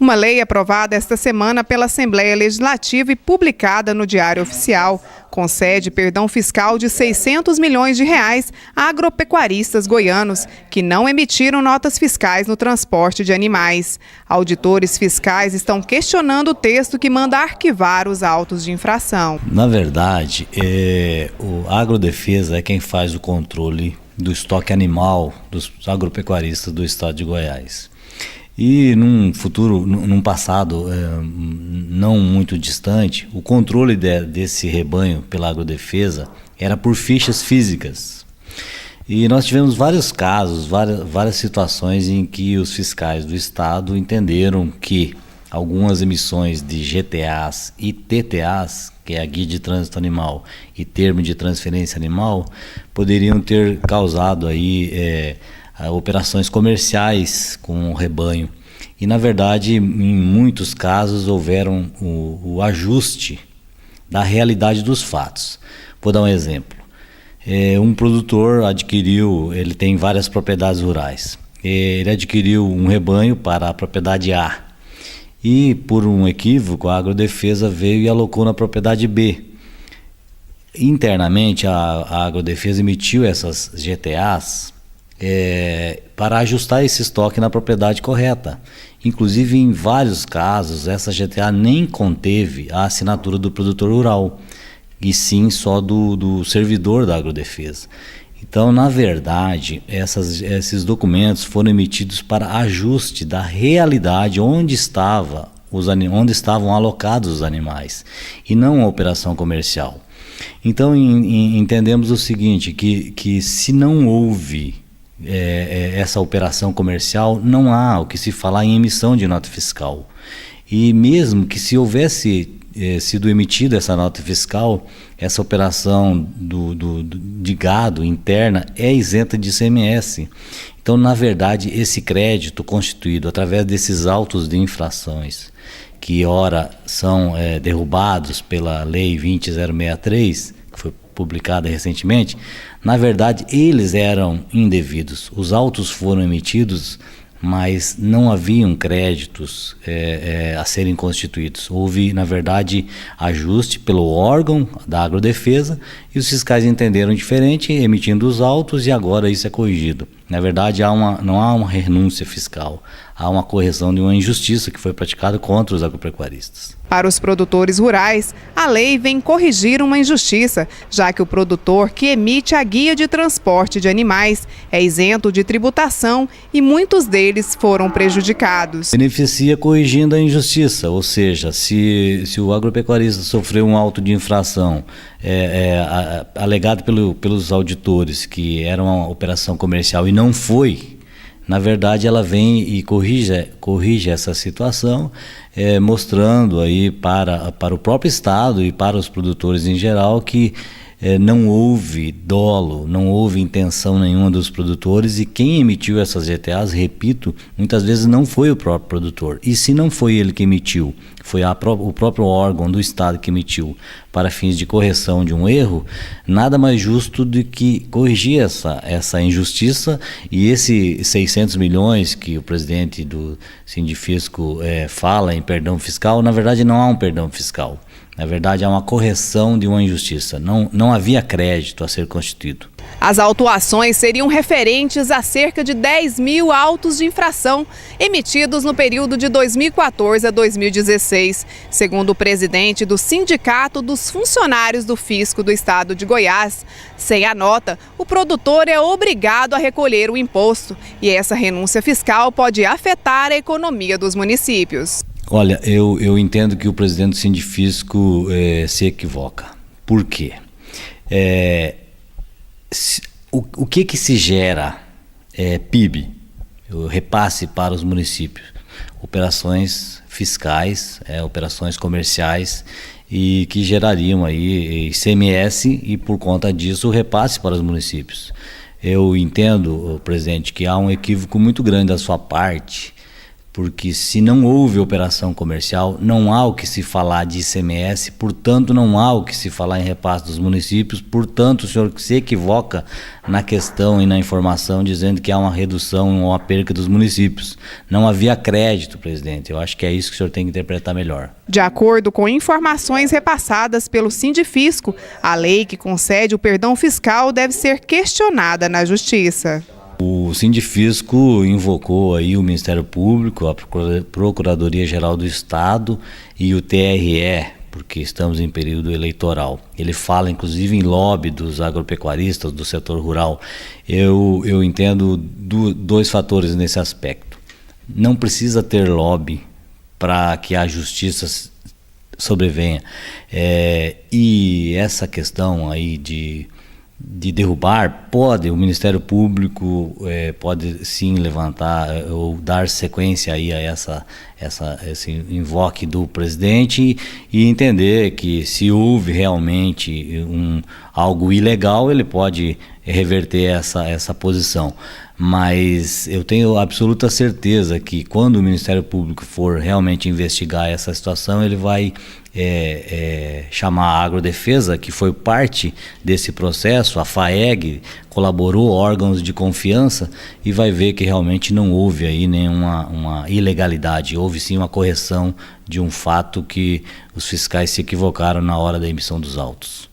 Uma lei aprovada esta semana pela Assembleia Legislativa e publicada no Diário Oficial concede perdão fiscal de R$600 milhões a agropecuaristas goianos que não emitiram notas fiscais no transporte de animais. Auditores fiscais estão questionando o texto que manda arquivar os autos de infração. Na verdade, a Agrodefesa é quem faz o controle do estoque animal dos agropecuaristas do estado de Goiás. E num passado não muito distante, o controle desse rebanho pela Agrodefesa era por fichas físicas. E nós tivemos vários casos, várias situações em que os fiscais do estado entenderam que algumas emissões de GTAs e TTAs, que é a Guia de Trânsito Animal e Termo de Transferência Animal, poderiam ter causado aí operações comerciais com o rebanho. E, na verdade, em muitos casos, houveram o ajuste da realidade dos fatos. Vou dar um exemplo. Um produtor ele tem várias propriedades rurais. Ele adquiriu um rebanho para a propriedade A. E, por um equívoco, a Agrodefesa veio e alocou na propriedade B. Internamente, a Agrodefesa emitiu essas GTAs para ajustar esse estoque na propriedade correta. Inclusive, em vários casos, essa GTA nem conteve a assinatura do produtor rural, e sim só do servidor da Agrodefesa. Então, na verdade, esses documentos foram emitidos para ajuste da realidade onde estavam alocados os animais, e não a operação comercial. Então, entendemos o seguinte, que se não houve essa operação comercial, não há o que se falar em emissão de nota fiscal. E mesmo que se houvesse sido emitida essa nota fiscal, essa operação de gado interna é isenta de ICMS. Então, na verdade, esse crédito constituído através desses autos de infrações, que ora são derrubados pela Lei 20063, que foi publicada recentemente, na verdade eles eram indevidos. Os autos foram emitidos, mas não haviam créditos a serem constituídos. Houve, na verdade, ajuste pelo órgão da Agrodefesa e os fiscais entenderam diferente, emitindo os autos, e agora isso é corrigido. Na verdade, não há uma renúncia fiscal, há uma correção de uma injustiça que foi praticada contra os agropecuaristas. Para os produtores rurais, a lei vem corrigir uma injustiça, já que o produtor que emite a guia de transporte de animais é isento de tributação e muitos deles foram prejudicados. Beneficia corrigindo a injustiça, ou seja, se o agropecuarista sofreu um auto de infração alegado pelos auditores que era uma operação comercial e não foi, na verdade ela vem e corrige essa situação, mostrando aí para o próprio Estado e para os produtores em geral que não houve dolo, não houve intenção nenhuma dos produtores, e quem emitiu essas GTAs, repito, muitas vezes não foi o próprio produtor. E se não foi ele que emitiu, foi o próprio órgão do Estado que emitiu para fins de correção de um erro, nada mais justo do que corrigir essa injustiça. E esse 600 milhões que o presidente do Sindifisco fala em perdão fiscal, na verdade não há um perdão fiscal. Na verdade, há uma correção de uma injustiça. Não havia crédito a ser constituído. As autuações seriam referentes a cerca de 10 mil autos de infração emitidos no período de 2014 a 2016. Segundo o presidente do Sindicato dos Funcionários do Fisco do Estado de Goiás, sem a nota, o produtor é obrigado a recolher o imposto. E essa renúncia fiscal pode afetar a economia dos municípios. Olha, eu entendo que o presidente do Sindifisco se equivoca. Por quê? O que se gera PIB, o repasse para os municípios? Operações fiscais, operações comerciais, e que gerariam aí ICMS e, por conta disso, o repasse para os municípios. Eu entendo, presidente, que há um equívoco muito grande da sua parte, porque se não houve operação comercial, não há o que se falar de ICMS, portanto não há o que se falar em repasse dos municípios, portanto o senhor se equivoca na questão e na informação dizendo que há uma redução ou uma perca dos municípios. Não havia crédito, presidente, eu acho que é isso que o senhor tem que interpretar melhor. De acordo com informações repassadas pelo Sindifisco, a lei que concede o perdão fiscal deve ser questionada na Justiça. O Sindifisco invocou aí o Ministério Público, a Procuradoria-Geral do Estado e o TRE, porque estamos em período eleitoral. Ele fala inclusive em lobby dos agropecuaristas, do setor rural. Eu entendo dois fatores nesse aspecto. Não precisa ter lobby para que a justiça sobrevenha. E essa questão aí de derrubar, o Ministério Público pode sim levantar ou dar sequência aí a esse invoque do presidente e entender que se houve realmente algo ilegal, ele pode reverter essa posição. Mas eu tenho absoluta certeza que quando o Ministério Público for realmente investigar essa situação, ele vai chamar a Agrodefesa, que foi parte desse processo, a FAEG colaborou, órgãos de confiança, e vai ver que realmente não houve aí nenhuma ilegalidade, houve sim uma correção de um fato que os fiscais se equivocaram na hora da emissão dos autos.